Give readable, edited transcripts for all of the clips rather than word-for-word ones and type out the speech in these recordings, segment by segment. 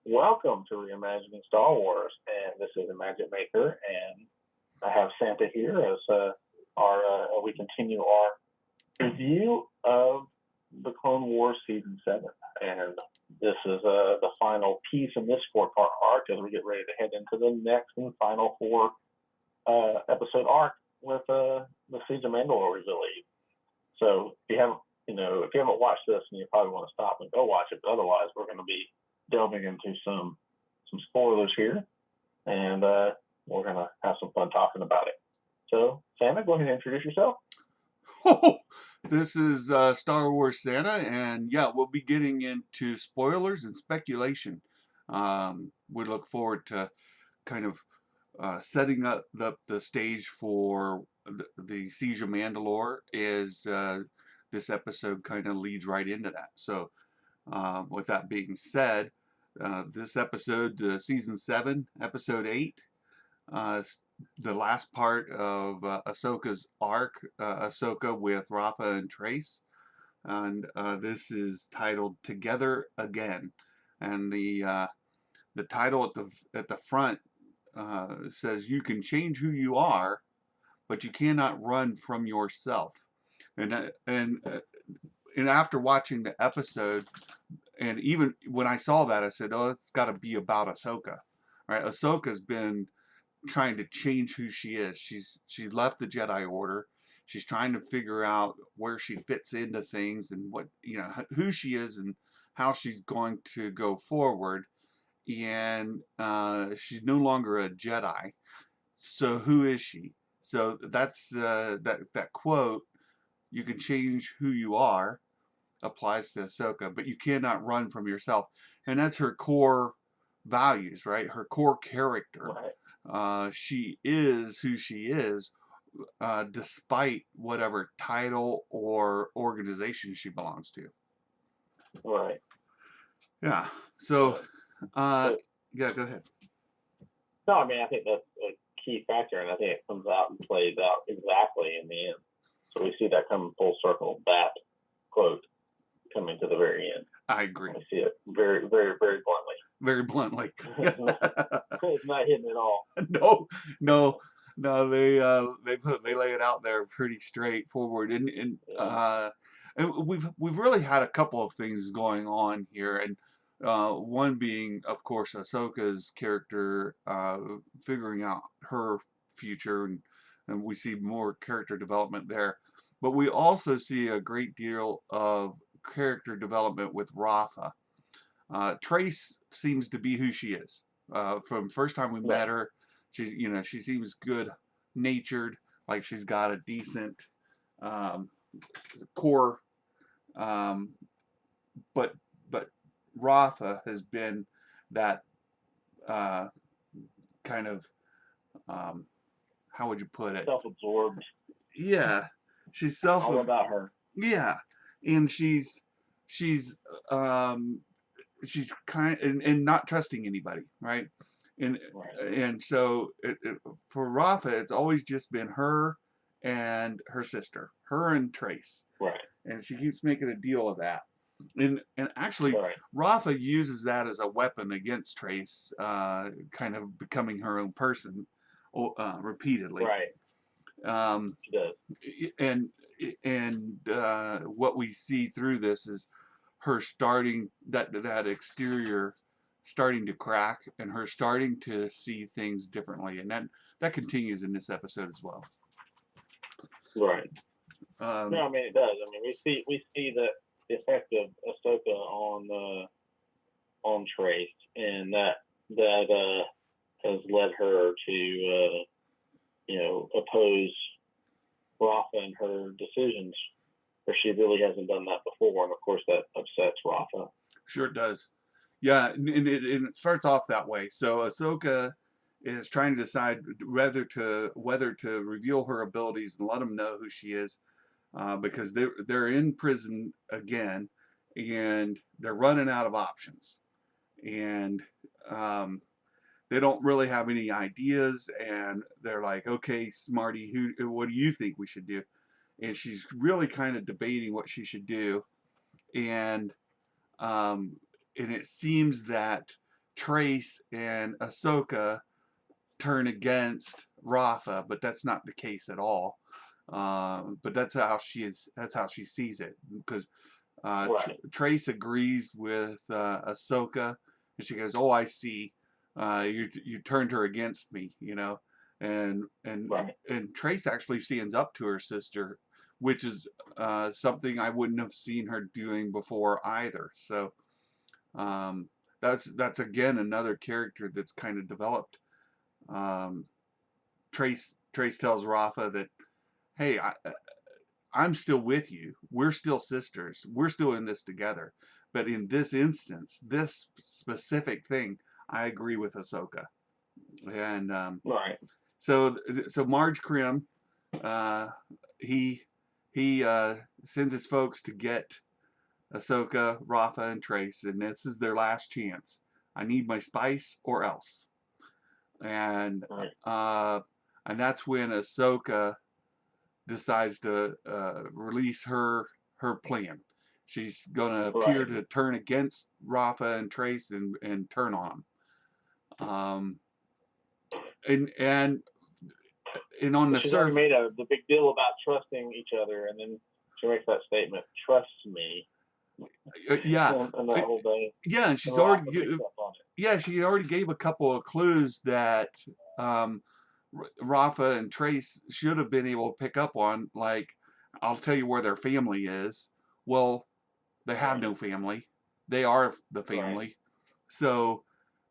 Welcome to Reimagining Star Wars, and this is Imagic Maker, and I have Santa here as our we continue our review of the Clone Wars Season 7, and this is the final piece in this four-part arc as we get ready to head into the next and final four episode arc with the Siege of Mandalore, we believe. So if you haven't watched this, and you probably want to stop and go watch it, but otherwise, we're going to be delving into some spoilers here, and we're going to have some fun talking about it. So, Santa, go ahead and introduce yourself. Oh, this is Star Wars Santa, and yeah, we'll be getting into spoilers and speculation. We look forward to kind of setting up the stage for the Siege of Mandalore. Is this episode kind of leads right into that. So, with that being said, this episode, Season 7, Episode 8, the last part of Ahsoka's arc, Ahsoka with Rafa and Trace, and this is titled "Together Again," and the title at the front says, "You can change who you are, but you cannot run from yourself." And after watching the episode, and even when I saw that, I said, "Oh, it's got to be about Ahsoka." Right? Ahsoka's been trying to change who she is. She left the Jedi Order. She's trying to figure out where she fits into things and what who she is and how she's going to go forward. And she's no longer a Jedi. So who is she? So that's that quote. You can change who you are applies to Ahsoka, but you cannot run from yourself, and that's her core values, right? Her core character. Right. She is who she is, despite whatever title or organization she belongs to. Right. Yeah. So, So, yeah, go ahead. no, I mean, I think that's a key factor, and I think it comes out and plays out exactly in the end. So we see that come full circle, that quote coming to the very end. I agree. We see it very, very, very bluntly. Very bluntly. It's not hidden at all. No, no, no. They lay it out there pretty straightforward, and we've really had a couple of things going on here, and one being, of course, Ahsoka's character figuring out her future, and we see more character development there. But we also see a great deal of character development with Rafa. Trace seems to be who she is. From first time we met her, she seems good natured, like she's got a decent core. But Rafa has been that kind of how would you put it? Self-absorbed. Yeah, she's all about her. Yeah, and she's um, she's kind and not trusting anybody, right? And Right. and so for Rafa, it's always just been her and her sister, her and Trace, Right. and she keeps making a deal of that. And actually, Right. Rafa uses that as a weapon against Trace, kind of becoming her own person repeatedly. Right. She does. And what we see through this is her starting that exterior starting to crack, and her starting to see things differently, and that continues in this episode as well. Right. No, I mean it does. I mean we see the effect of Ahsoka on Trace, and that has led her to oppose Rafa and her decisions, where she really hasn't done that before, and of course that upsets Rafa. Sure it does. Yeah, and it starts off that way. So Ahsoka is trying to decide whether to reveal her abilities and let them know who she is, because they're in prison again, and they're running out of options, and they don't really have any ideas, and they're like, "Okay, Smarty, what do you think we should do?" And she's really kind of debating what she should do, and um, and it seems that Trace and Ahsoka turn against Rafa, but that's not the case at all. But that's how she is. That's how she sees it, because Right. Trace agrees with Ahsoka, and she goes, "Oh, I see. You turned her against me, you know." And Right. Trace actually stands up to her sister, which is something I wouldn't have seen her doing before either. So um, that's again another character that's kind of developed. Um, Trace tells Rafa that, "Hey, I'm still with you. We're still sisters. We're still in this together. But in this instance, this specific thing, I agree with Ahsoka." And Right. so Marge Krim, uh, he sends his folks to get Ahsoka, Rafa, and Trace, and this is their last chance. I need my spice or else. And Right. uh, and that's when Ahsoka decides to release her plan. She's gonna appear Right. to turn against Rafa and Trace and turn on them. And on But the she's already surf, made the big deal about trusting each other, and then she makes that statement, "Trust me," yeah, and that whole thing. yeah, and And she's already Rafa picks up on it. yeah she already gave a couple of clues that um, Rafa and Trace should have been able to pick up on. Like, I'll tell you where their family is. Well, they have Right. no family. They are the Right. family. So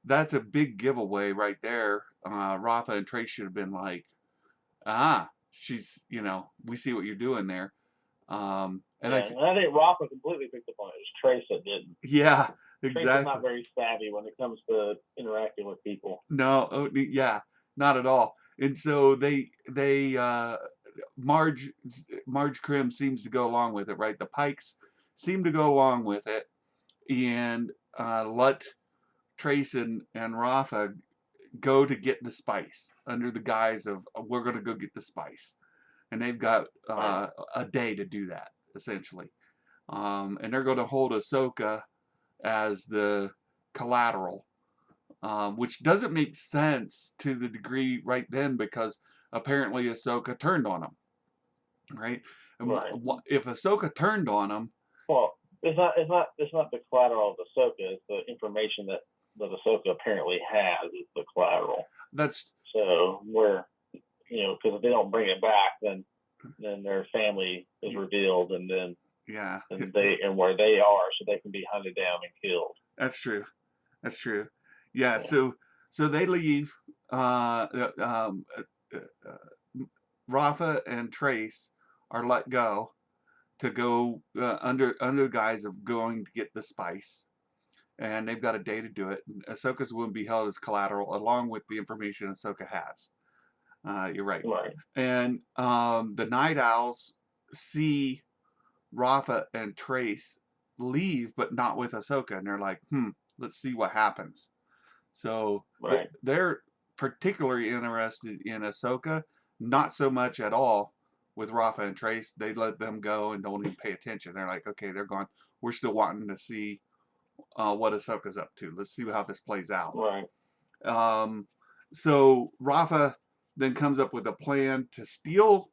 that's a big giveaway right there. Rafa and Trace should have been like, she's, we see what you're doing there. And Yeah, and I think Rafa completely picked up on it. It was Trace that didn't. yeah, Trace is exactly. not very savvy when it comes to interacting with people. No, yeah, not at all. And so Marge, Marge Krim seems to go along with it, right? The Pikes seem to go along with it and let Trace and Rafa go to get the spice under the guise of, we're going to go get the spice. And they've got Right. a day to do that, essentially. And they're going to hold Ahsoka as the collateral, which doesn't make sense to the degree right then, because apparently Ahsoka turned on him, right? And Right. if Ahsoka turned on him, Well, it's not the collateral of Ahsoka. It's the information that Ahsoka apparently has is the collateral. that's So where because if they don't bring it back, then their family is revealed, and then yeah, and where they are, so they can be hunted down and killed. that's true. That's true. Yeah. Yeah. So they leave. Rafa and Trace are let go to go under the guise of going to get the spice, and they've got a day to do it. And Ahsoka's will be held as collateral, along with the information Ahsoka has. You're right. Right. And the Night Owls see Rafa and Trace leave, but not with Ahsoka, and they're like, let's see what happens. So Right. they're particularly interested in Ahsoka, not so much at all with Rafa and Trace. They let them go and don't even pay attention. They're like, okay, they're gone. We're still wanting to see what Ahsoka's up to. Let's see how this plays out. Right. So Rafa then comes up with a plan to steal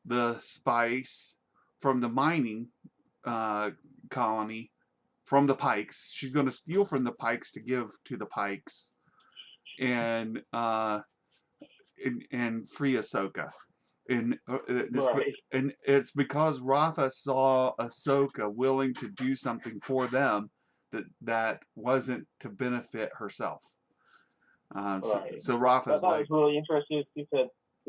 the spice from the mining colony from the Pikes. She's going to steal from the Pikes to give to the Pikes, and free Ahsoka. Right. And it's because Rafa saw Ahsoka willing to do something for them that wasn't to benefit herself. Right. So I Rafa's thought it like, was really interesting. He said,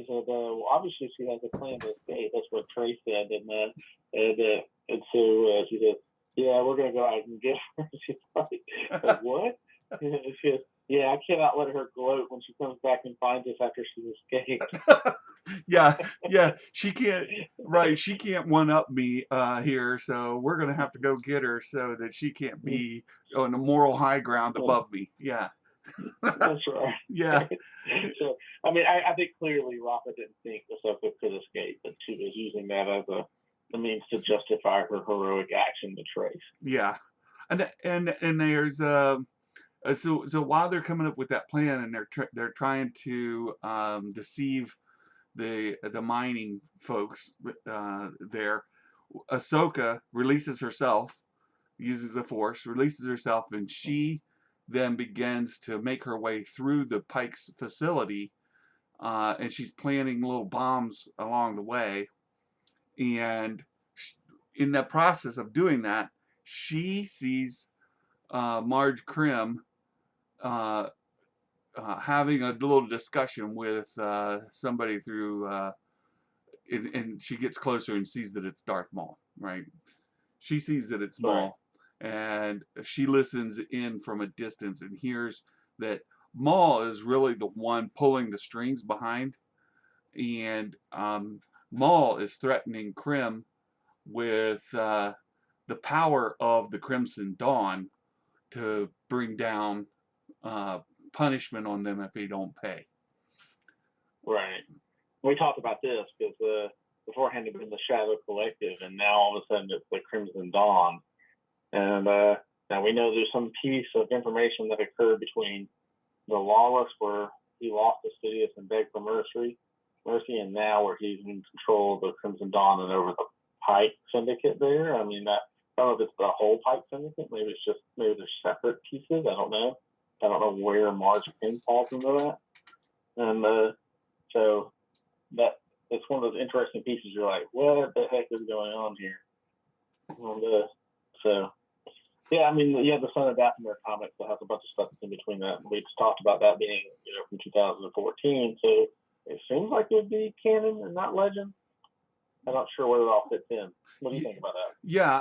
well, obviously she has a plan to escape. That's what Trace said, and so she said, yeah, we're gonna go out and get her. She's like, what? She goes, yeah, I cannot let her gloat when she comes back and finds us after she's escaped. yeah, she can't, right? She can't one up me here, so we're gonna have to go get her so that she can't be on the moral high ground above me. Yeah. That's right. Yeah. So, I mean, I think clearly Rafa didn't think Ahsoka could escape, but she was using that as a means to justify her heroic action to Trace. Yeah. And there's So while they're coming up with that plan and they're trying to deceive the mining folks there, Ahsoka releases herself, uses the Force, releases herself, and she then begins to make her way through the Pike's facility, and she's planting little bombs along the way. And in the process of doing that, she sees Marge Krim uh, having a little discussion with somebody through, and she gets closer and sees that it's Darth Maul, right? She sees that it's Right. Maul, and she listens in from a distance and hears that Maul is really the one pulling the strings behind, and Maul is threatening Krim with the power of the Crimson Dawn to bring down uh, punishment on them if they don't pay. Right. We talked about this because beforehand it had been the Shadow Collective, and now all of a sudden it's the Crimson Dawn. And now we know there's some piece of information that occurred between the Lawless, where he lost to Sidious and begged for mercy, and now where he's in control of the Crimson Dawn and over the Pike Syndicate there. I mean, I don't know if it's the whole Pike Syndicate. Maybe they're separate pieces. I don't know. I don't know where Marge King falls into that. And so that it's one of those interesting pieces. You're like, what the heck is going on here? So yeah, I mean, you have the Son of Dathomir comics that has a bunch of stuff in between that. We just talked about that being, from 2014. So it seems like it would be canon and not legend. I'm not sure where it all fits in. What do you think about that? Yeah,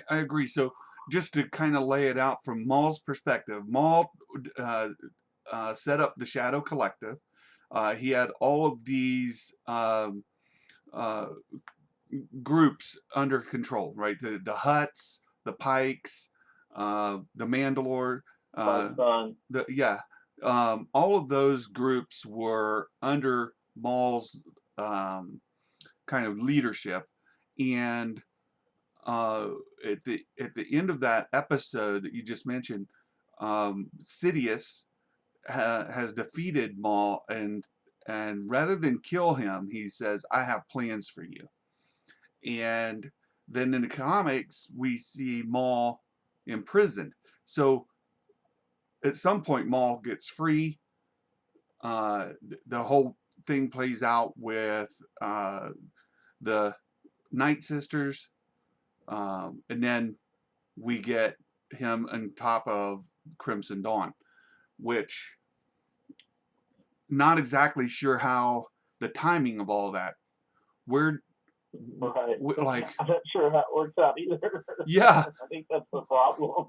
I agree. So just to kind of lay it out from Maul's perspective, Maul set up the Shadow Collective. He had all of these uh, groups under control, right? The Hutts, the Pikes, the Mandalore, all of those groups were under Maul's kind of leadership, and at the end of that episode that you just mentioned, Sidious has defeated Maul, and rather than kill him, he says, "I have plans for you." And then in the comics, we see Maul imprisoned. So at some point, Maul gets free. The whole thing plays out with the Night Sisters, and then we get him on top of Crimson Dawn, which not exactly sure how the timing of all that. Where, right. Like, I'm not sure how it works out either. Yeah. I think that's the problem.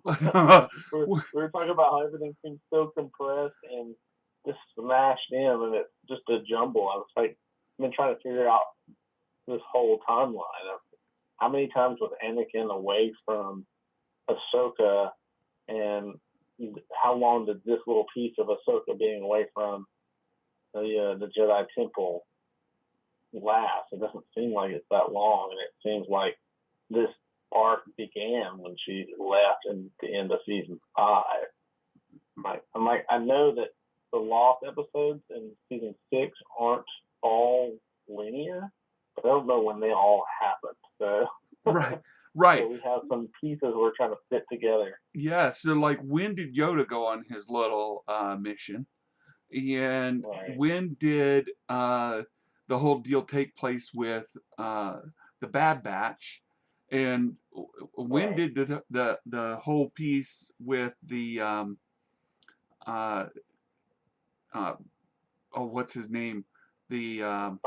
we're talking about how everything seems so compressed and just smashed in, and it's just a jumble. I was like, I've been trying to figure out this whole timeline of how many times was Anakin away from Ahsoka, and how long did this little piece of Ahsoka being away from the Jedi Temple last? It doesn't seem like it's that long, and it seems like this arc began when she left in the end of season 5. I know that the lost episodes in season 6 aren't all linear, but I don't know when they all happened. So right. So we have some pieces we're trying to fit together. Yeah. So like, when did Yoda go on his little mission? And when did the whole deal take place with the Bad Batch? And when did the whole piece with the what's his name? The 5.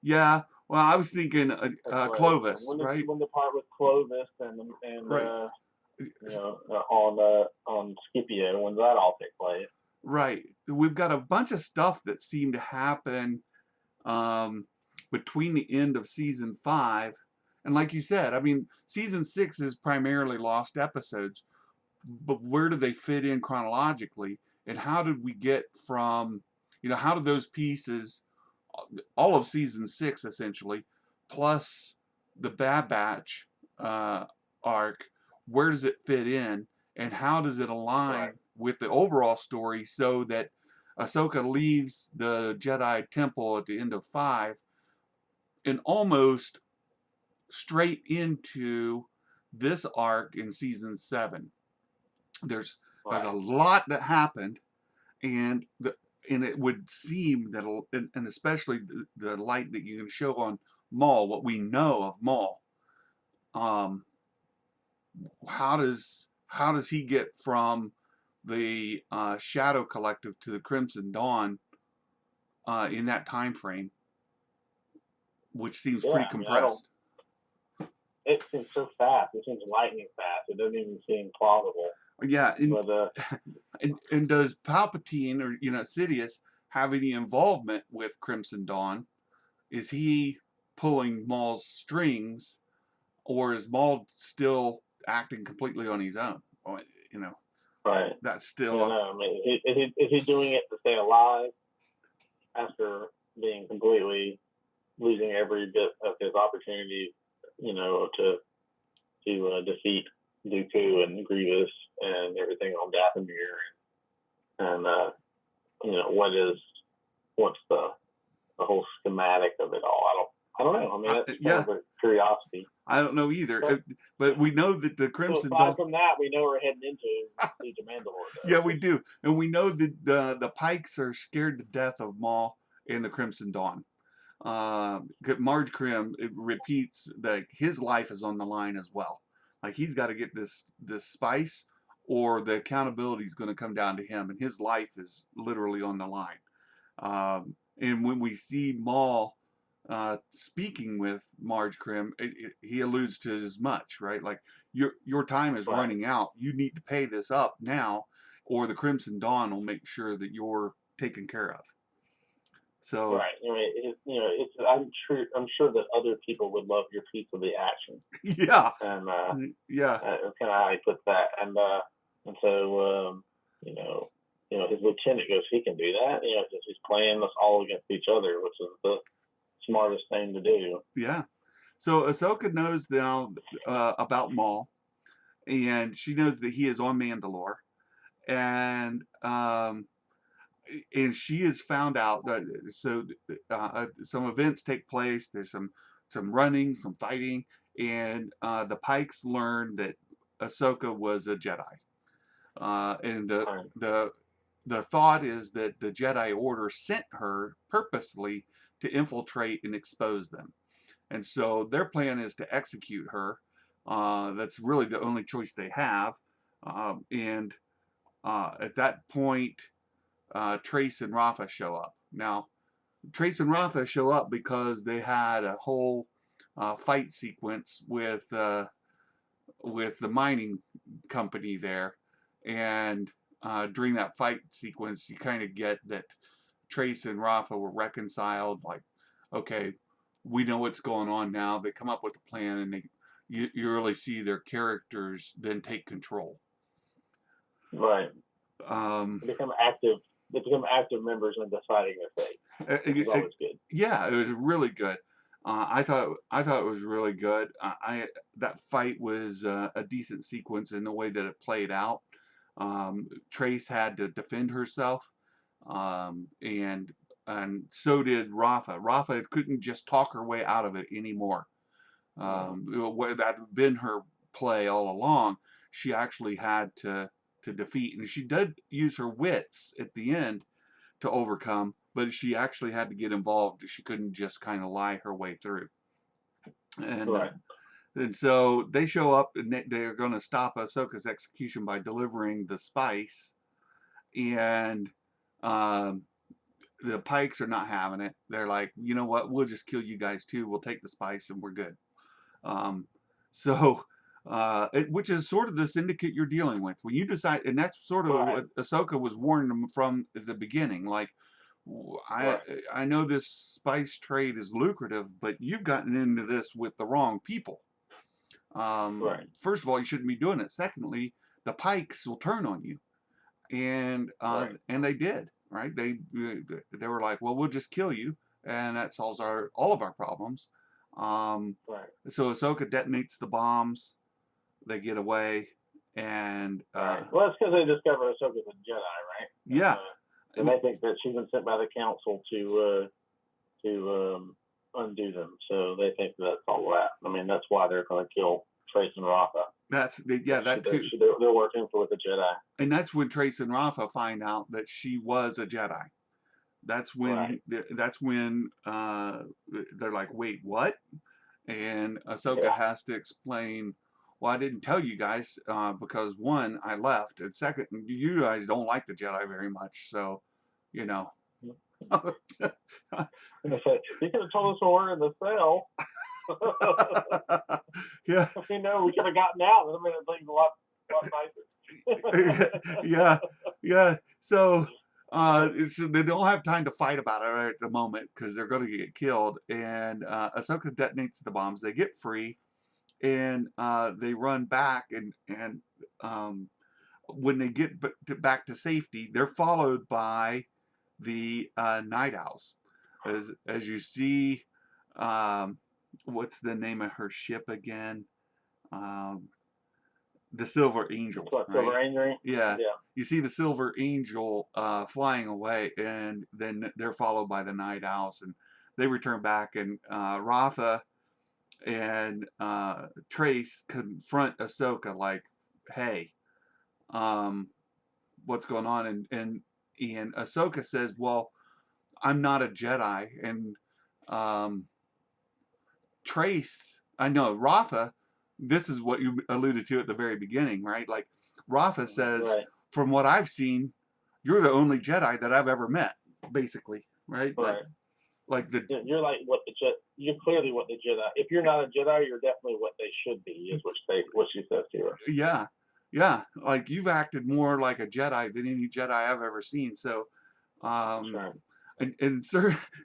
Yeah. Well, I was thinking Clovis, right? When the part with Clovis and right. On Scipio, when that all take place. Right. We've got a bunch of stuff that seemed to happen between the end of season 5, and like you said, I mean, season 6 is primarily lost episodes, but where do they fit in chronologically, and how did we get from, how did those pieces, all of season 6 essentially, plus the Bad Batch arc, where does it fit in, and how does it align with the overall story, so that Ahsoka leaves the Jedi Temple at the end of 5 and almost straight into this arc in season 7. There's a Right. lot that happened, and it would seem that, and especially the light that you can show on Maul, what we know of Maul, um, how does he get from the Shadow Collective to the Crimson Dawn in that time frame, which seems Yeah. pretty I mean, I don't. compressed. It seems so fast. It seems lightning fast. It doesn't even seem plausible. Yeah, But and does Palpatine, or Sidious, have any involvement with Crimson Dawn? Is he pulling Maul's strings, or is Maul still acting completely on his own? Well, right. that's I don't still know. I mean, is he doing it to stay alive after being completely losing every bit of his opportunity, to defeat Dooku and Grievous and everything on Dathomir, and what's the whole schematic of it all? I don't know. I mean, that's kind yeah, of a curiosity. I don't know either. But But we know that the so Crimson aside Dawn. from that, we know we're heading into Mandalore, Yeah, though. we do, and we know that the Pikes are scared to death of Maul and the Crimson Dawn. Marge Krim, it repeats that his life is on the line as well. Like, he's got to get this spice, or the accountability is going to come down to him, and his life is literally on the line. And when we see Maul speaking with Marge Krim, he alludes to as much, right? Like, your time is Right. running out. You need to pay this up now, or the Crimson Dawn will make sure that you're taken care of. So Right. I'm sure that other people would love your piece of the action, yeah, and yeah, that's kind of how he puts that. And so his lieutenant goes, he can do that. Because he's playing us all against each other, which is the smartest thing to do. yeah. So Ahsoka knows now about Maul, and she knows that he is on Mandalore, and she has found out that some events take place. There's some running, some fighting, and the Pikes learn that Ahsoka was a Jedi, and Right. the thought is that the Jedi Order sent her purposely to infiltrate and expose them. And so their plan is to execute her. That's really the only choice they have. And at that point, Trace and Rafa show up. Now, Trace and Rafa show up because they had a whole fight sequence with the mining company there, and during that fight sequence, you kind of get that Trace and Rafa were reconciled. Like, okay, we know what's going on now. They come up with a plan, and you really see their characters then take control. Right. Um, They become active. They become active members in deciding their fate. It's always good. Yeah, it was really good. I thought it was really good. That fight was a decent sequence in the way that it played out. Trace had to defend herself, and so did Rafa. Rafa couldn't just talk her way out of it anymore. Where that had been her play all along, she actually had to defeat, and she did use her wits at the end to overcome, but she actually had to get involved. She couldn't just kind of lie her way through. And Right. and so they show up, and they're going to stop Ahsoka's execution by delivering the spice. And the Pikes are not having it. They're like, you know what? We'll just kill you guys too. We'll take the spice and we're good. So, which is sort of the syndicate you're dealing with when you decide, and that's sort of Right. what Ahsoka was warning from the beginning. Like, Right. I know this spice trade is lucrative, but you've gotten into this with the wrong people. Right. First of all, you shouldn't be doing it. Secondly, the Pikes will turn on you, and Right. and they did. Right? They were like, well, we'll just kill you, and that solves all of our problems. Right. So Ahsoka detonates the bombs. They get away, And Right. Well, it's because they discover Ahsoka's a Jedi, right? yeah, And they think that she's been sent by the Council to undo them. So they think that's all that. I mean, that's why they're going to kill Trace and Rafa. that too. They're working with the Jedi. And that's when Trace and Rafa find out that she was a Jedi. That's when Right. they're like, wait, what? And Ahsoka has to explain, well, I didn't tell you guys because one, I left, and second, you guys don't like the Jedi very much, so, you know. You could have told us when we're in the cell. Yeah. You know, we could have gotten out. I mean, things a lot nicer. Yeah. So they don't have time to fight about it right at the moment because they're going to get killed. And Ahsoka detonates the bombs. They get free, and they run back. And when they get back to safety, they're followed by the Night Owls. As you see, what's the name of her ship again? The Silver Angel. What, right? Silver Angel? Yeah. You see the Silver Angel flying away, and then they're followed by the Night Owls, and they return back, and Rafa and Trace confront Ahsoka like, hey, what's going on? And Ahsoka says, well, I'm not a Jedi. And Trace, I know, Rafa, this is what you alluded to at the very beginning, right? Like, Rafa says, right. From what I've seen, you're the only Jedi that I've ever met, basically, right? Right. Like you're like you're clearly what the Jedi. If you're not a Jedi, you're definitely what they should be. Is what she says to her. Yeah. Like, you've acted more like a Jedi than any Jedi I've ever seen. So, right. and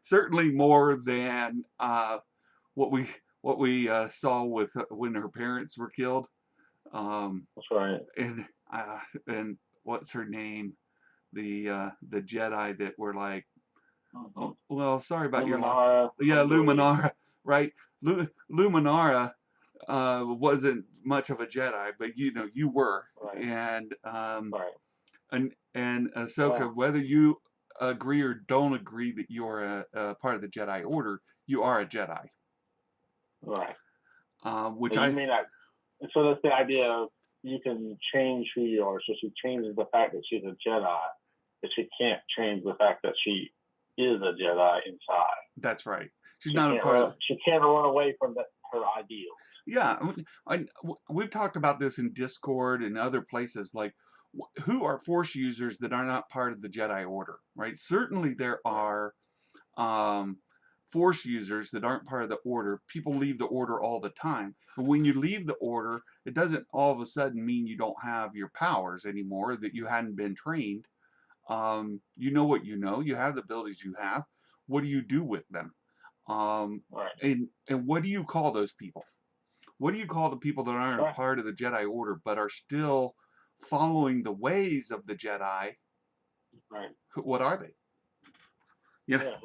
certainly more than what we saw with when her parents were killed. That's right. And what's her name? The Jedi that were like, oh, well, sorry about your loss. Yeah, Luminara, right? Luminara wasn't much of a Jedi, but you were, right. And right. and Ahsoka, whether you agree or don't agree that you're a part of the Jedi Order, you are a Jedi. Right. Which so so that's the idea of you can change who you are. So she changes the fact that she's a Jedi, but she can't change the fact that she is a Jedi inside. That's right. She can't run away from her ideals. Yeah, we've talked about this in Discord and other places. Like, who are Force users that are not part of the Jedi Order, right? Certainly there are Force users that aren't part of the Order. People leave the Order all the time. But when you leave the Order, it doesn't all of a sudden mean you don't have your powers anymore, that you hadn't been trained. You know what you know. You have the abilities you have. What do you do with them? Right. And what do you call those people? What do you call the people that aren't a part of the Jedi Order but are still following the ways of the Jedi? Right. What are they? Yeah.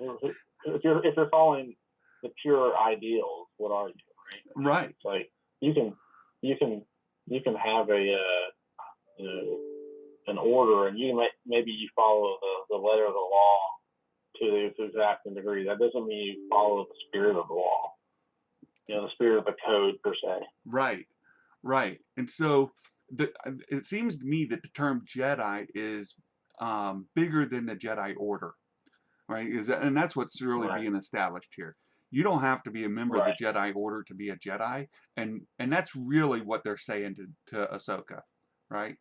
If you're following the pure ideals, what are you? Right. Right. It's like you can have an order, and maybe you follow the letter of the law to the exact degree. That doesn't mean you follow the spirit of the law. The spirit of the code per se. Right. And so it seems to me that the term Jedi is bigger than the Jedi Order, right? And that's what's really being established here. You don't have to be a member of the Jedi Order to be a Jedi, and that's really what they're saying to Ahsoka, right?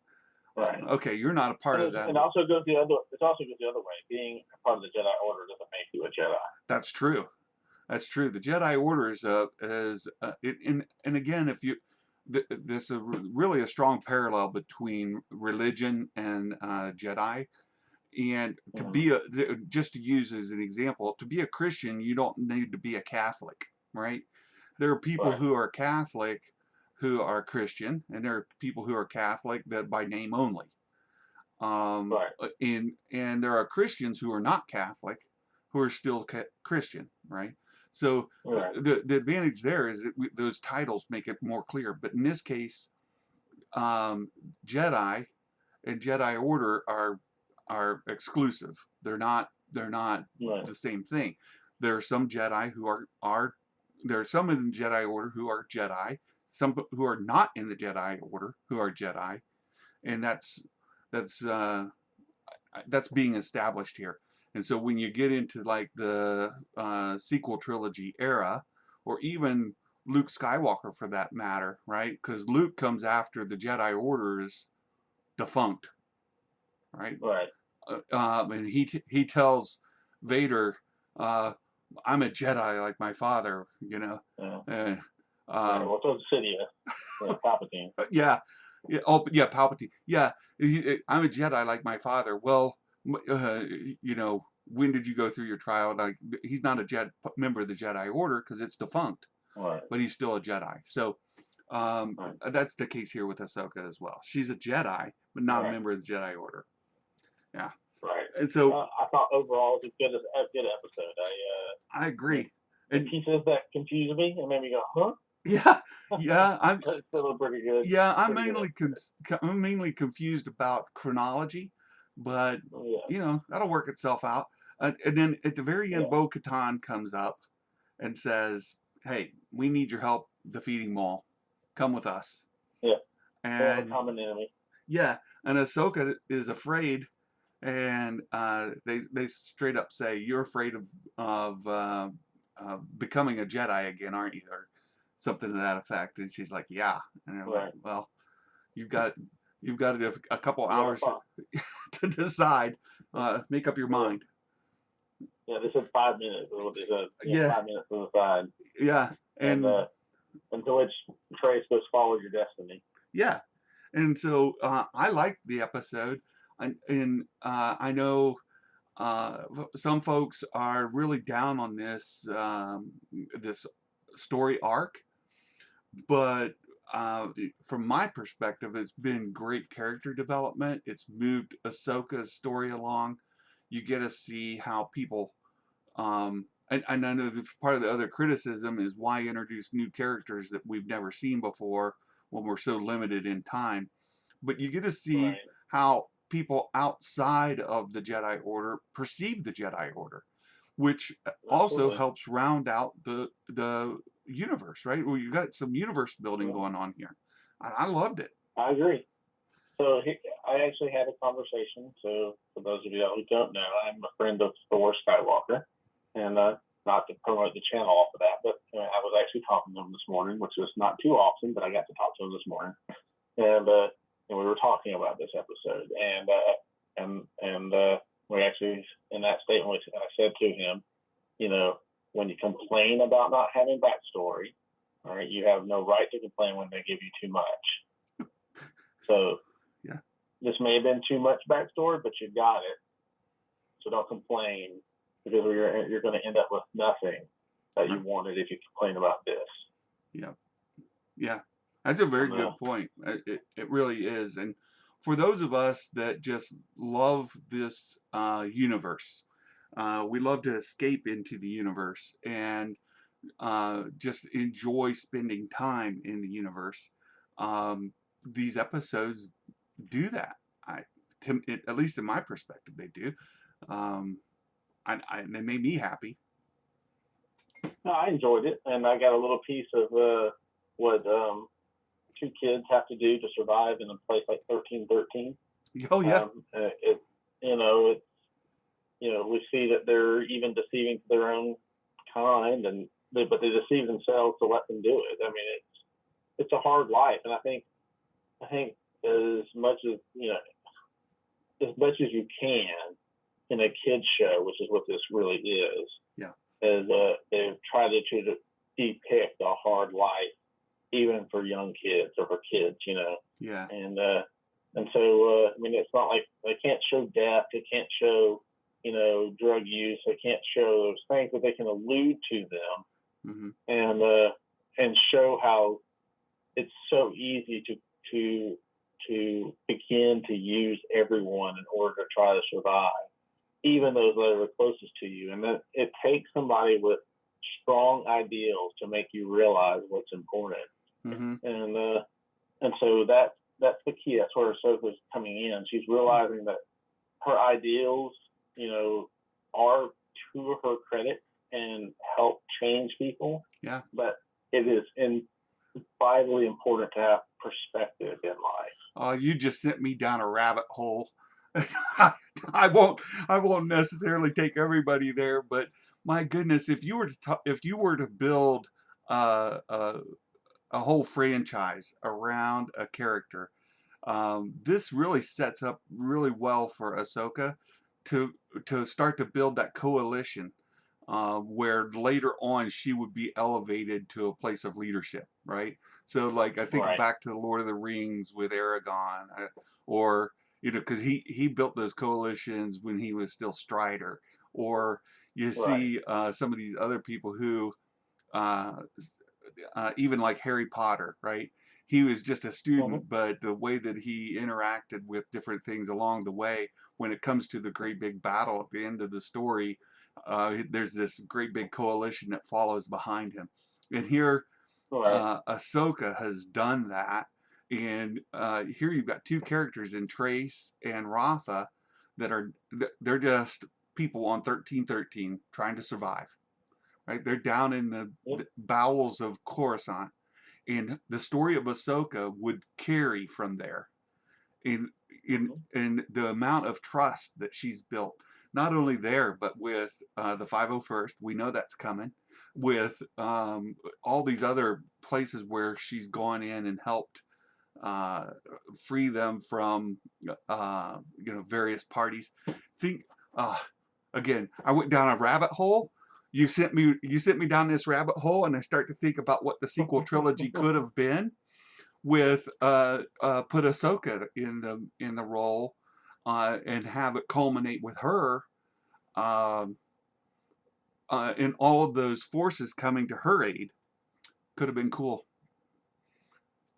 Right. Okay, you're not a part of that. It also goes the other way. Being a part of the Jedi Order doesn't make you a Jedi. That's true. That's true. The Jedi Order and again, this is really a strong parallel between religion and Jedi. And to be just to use as an example, to be a Christian, you don't need to be a Catholic, right? There are people who are Catholic who are Christian, and there are people who are Catholic that by name only. And there are Christians who are not Catholic who are still Christian, right? So the advantage there is that those titles make it more clear. But in this case, Jedi and Jedi Order are exclusive. They're not Right. the same thing. There are some Jedi who are there are some in the Jedi Order who are Jedi, some who are not in the Jedi Order who are Jedi, and that's that's being established here. And so when you get into like the sequel trilogy era, or even Luke Skywalker for that matter, right? Because Luke comes after the Jedi Order is defunct, right? Right. And he tells Vader, "I'm a Jedi like my father," you know, Yeah. and Right. Well, so Sidious, Palpatine. yeah, yeah, oh yeah, Palpatine, yeah, I'm a Jedi like my father. Well, you know, when did you go through your trial? Like, he's not a member of the Jedi Order because it's defunct, Right. but he's still a Jedi. So Right. that's the case here with Ahsoka as well. She's a Jedi, but not a Right. member of the Jedi Order. Yeah, Right. and so I thought overall it was a good episode. I agree. The And pieces that confused me and made me go, huh? yeah, yeah, That's still pretty good. yeah, I'm Pretty mainly good. I'm mainly confused about chronology, but Yeah. you know that'll work itself out. And then at the very end, Yeah. Bo-Katan comes up and says, "Hey, we need your help defeating Maul. Come with us." Yeah. They have a And common enemy. yeah, and Ahsoka is afraid, and they straight up say, "You're afraid of becoming a Jedi again, aren't you?" Or something to that effect. And she's like, "Yeah." And they're like, Right. "Well, you've got you've got a couple You got a hours to decide. Make up your Yeah. mind." Yeah, they said 5 minutes is what they said. Yeah, 5 minutes to the side. yeah, And and until which Trace goes follow your destiny. yeah, and so I liked the episode, and I know some folks are really down on this story arc, but from my perspective, it's been great character development. It's moved Ahsoka's story along. You get to see how people, and I know that part of the other criticism is why introduce new characters that we've never seen before when we're so limited in time. But you get to see Right. how people outside of the Jedi Order perceive the Jedi Order, which also Absolutely. helps round out the universe, right? Well, you got some universe building Yeah. going on here. I loved it. I agree. So I actually had a conversation. So for those of you who don't know, I'm a friend of Thor Skywalker, and not to promote the channel off of that, but I was actually talking to him this morning, which was not too often, but I got to talk to him this morning, and we were talking about this episode, and we actually in that statement I said to him, you know, when you complain about not having backstory, all right, you have no right to complain when they give you too much. So yeah, this may have been too much backstory, but you got it. So don't complain because you're going to end up with nothing that you wanted if you complain about this. Yeah, yeah, that's a very good point. It really is. And for those of us that just love this universe, we love to escape into the universe and just enjoy spending time in the universe. These episodes do that. At least in my perspective, they do. Um, they made me happy. No, I enjoyed it, and I got a little piece of what two kids have to do to survive in a place like 1313. Oh yeah. We see that they're even deceiving their own kind, but they deceive themselves to let them do it. I mean, it's a hard life, and I think as much as you can in a kids show, which is what this really is. Yeah. Is they've tried to depict a hard life, even for young kids or for kids, Yeah. And so I mean, it's not like they can't show death, they can't show drug use, they can't show those things, but they can allude to them, and show how it's so easy to begin to use everyone in order to try to survive, even those that are closest to you. And that it takes somebody with strong ideals to make you realize what's important. And so that's the key. That's where Ahsoka's coming in. She's realizing that her ideals, are to her credit and help change people. Yeah. But it is vitally important to have perspective in life. Oh, you just sent me down a rabbit hole. I won't necessarily take everybody there, but my goodness, if you were to build uh, a a whole franchise around a character, this really sets up really well for Ahsoka to start to build that coalition, where later on she would be elevated to a place of leadership, right? So, like, I think Right. back to the Lord of the Rings with Aragon, or because he built those coalitions when he was still Strider, or you Right. see some of these other people who, uh, even like Harry Potter, right? He was just a Mm-hmm. student, but the way that he interacted with different things along the way, when it comes to the great big battle at the end of the story, there's this great big coalition that follows behind him. And here, Right. Ahsoka has done that. And here you've got two characters in Trace and Rafa that they're just people on 1313 trying to survive, right? They're down in the Yep. bowels of Coruscant, and the story of Ahsoka would carry from there in Mm-hmm. in the amount of trust that she's built, not only there but with the 501st. We know that's coming. With all these other places where she's gone in and helped uh, free them from various parties. Think uh, again. I went down a rabbit hole. You sent me down this rabbit hole, and I start to think about what the sequel trilogy could have been with put Ahsoka in the role, and have it culminate with her, um, and all of those forces coming to her aid. Could have been cool.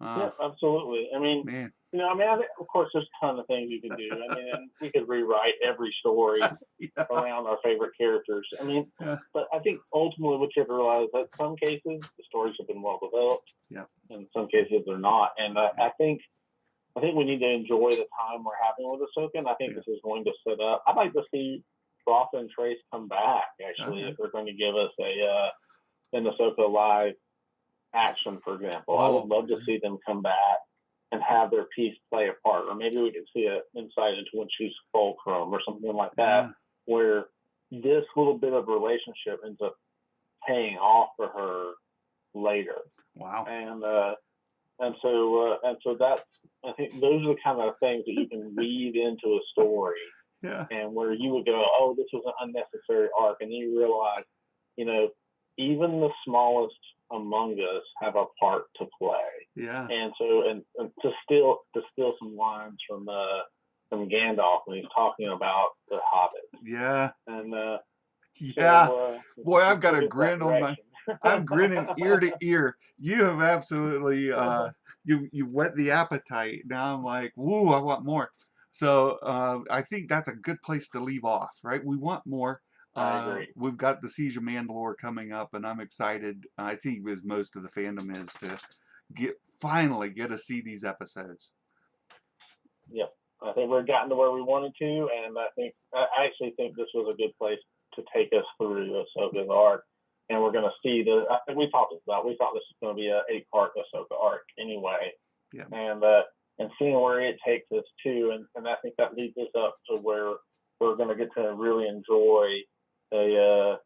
Yeah, absolutely. I mean, Man. of course, there's a ton of things you could do. I mean, and we could rewrite every story Yeah. around our favorite characters. I mean, Yeah. but I think ultimately what you have to realize that some cases the stories have been well developed, Yeah. in some cases they're not. And I think we need to enjoy the time we're having with Ahsoka, and I think this is going to set up. I'd like to see Rafa and Trace come back, actually, if they're going to give us an Ahsoka live action, for example. I would love to see them come back and have their piece play a part, or maybe we could see an insight into when she's fulcrum or something like that, where this little bit of relationship ends up paying off for her later. Wow. And so that's, I think those are the kind of things that you can weave into a story. Yeah. And where you would go, oh, this was an unnecessary arc, and then you realize, even the smallest among us have a part to play. Yeah. And so, and to steal some lines from Gandalf when he's talking about the Hobbit. Yeah. And yeah. so, Boy, I've got a grin on my. I'm grinning ear to ear. You have absolutely you've whet the appetite. Now I'm like, woo, I want more. So I think that's a good place to leave off, right? We want more. I agree. We've got the Siege of Mandalore coming up, and I'm excited. I think as most of the fandom is to finally get to see these episodes. Yep, I think we've gotten to where we wanted to, and I actually think this was a good place to take us through Ahsoka's arc. And we're going to see I think we thought this was going to be an 8-part Ahsoka arc anyway. Yeah. And seeing where it takes us to, and I think that leads us up to where we're going to get to really enjoy a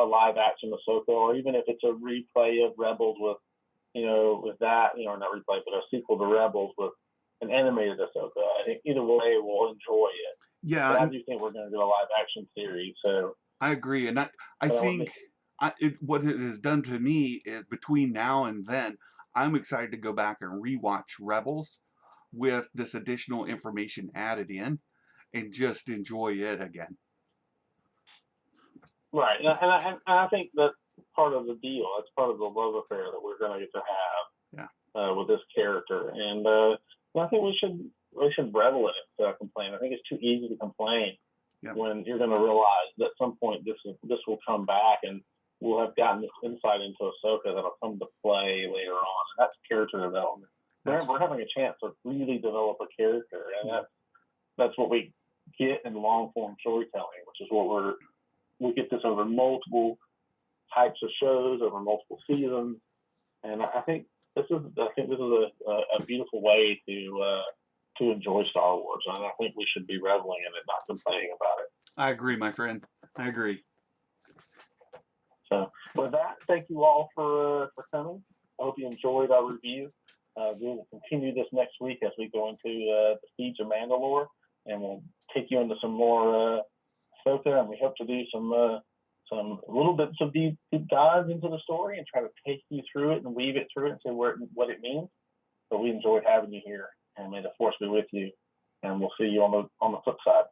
live action Ahsoka, or even if it's a replay of Rebels with that, not replay, but a sequel to Rebels with an animated Ahsoka. I think either way we'll enjoy it. Yeah, but I do think we're going to do a live action series. So I agree, and I think what it has done to me is between now and then, I'm excited to go back and rewatch Rebels with this additional information added in, and just enjoy it again. Right, and I think that's part of the deal. That's part of the love affair that we're going to get to have with this character, and I think we should revel in it instead of complain. I think it's too easy to complain when you're going to realize that at some point this will come back, and we'll have gotten this insight into Ahsoka that'll come to play later on, and that's character development. We're having a chance to really develop a character, and that's what we get in long form storytelling, which is what we get this over multiple types of shows, over multiple seasons, and I think this is a beautiful way to enjoy Star Wars, and I think we should be reveling in it, not complaining about it. I agree, my friend. I agree. So with that, thank you all for coming. I hope you enjoyed our review. We will continue this next week as we go into the Siege of Mandalore, and we'll take you into some more Ahsoka, and we hope to do some little bits of deep dives into the story and try to take you through it and weave it through it and say what it means. But we enjoyed having you here, and may the Force be with you, and we'll see you on the flip side.